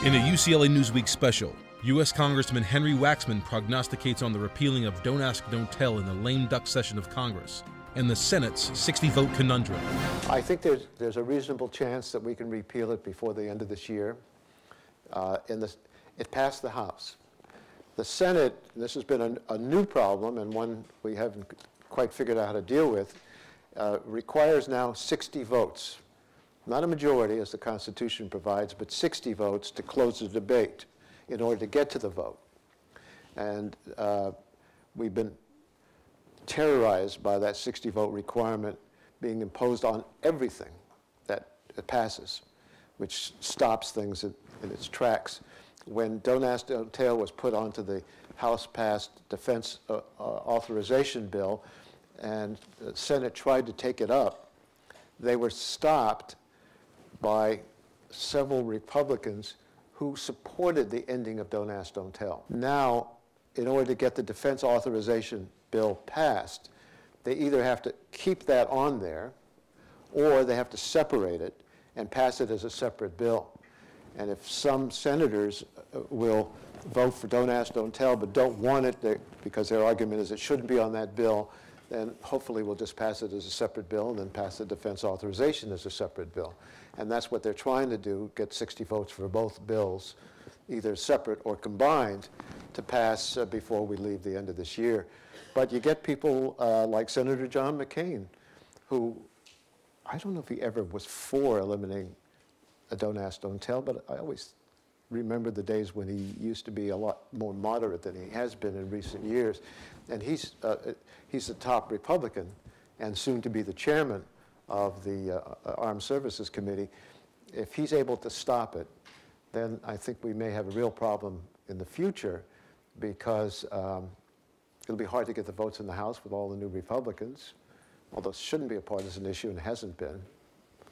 In a UCLA Newsweek special, U.S. Congressman Henry Waxman prognosticates on the repealing of Don't Ask, Don't Tell in the lame duck session of Congress and the Senate's 60-vote conundrum. I think there's a reasonable chance that we can repeal it before the end of this year. It passed the House. The Senate, and this has been a new problem and one we haven't quite figured out how to deal with, requires now 60 votes. Not a majority, as the Constitution provides, but 60 votes to close the debate in order to get to the vote. And we've been terrorized by that 60-vote requirement being imposed on everything that it passes, which stops things in its tracks. When Don't Ask, Don't Tell was put onto the House-passed defense authorization bill, and the Senate tried to take it up, they were stopped by several Republicans who supported the ending of Don't Ask, Don't Tell. Now, in order to get the defense authorization bill passed, they either have to keep that on there or they have to separate it and pass it as a separate bill. And if some senators will vote for Don't Ask, Don't Tell, but don't want it because their argument is it shouldn't be on that bill, then hopefully we'll just pass it as a separate bill and then pass the defense authorization as a separate bill. And that's what they're trying to do, get 60 votes for both bills, either separate or combined, to pass before we leave the end of this year. But you get people like Senator John McCain, who, I don't know if he ever was for eliminating a Don't Ask, Don't Tell, but I always remember the days when he used to be a lot more moderate than he has been in recent years. And he's the top Republican and soon to be the chairman of the Armed Services Committee. If he's able to stop it, then I think we may have a real problem in the future, because it'll be hard to get the votes in the House with all the new Republicans, although it shouldn't be a partisan issue and hasn't been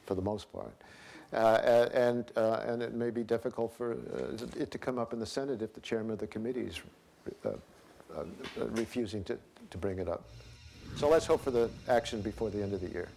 for the most part. And it may be difficult for it to come up in the Senate if the chairman of the committee is refusing to bring it up. So let's hope for the action before the end of the year.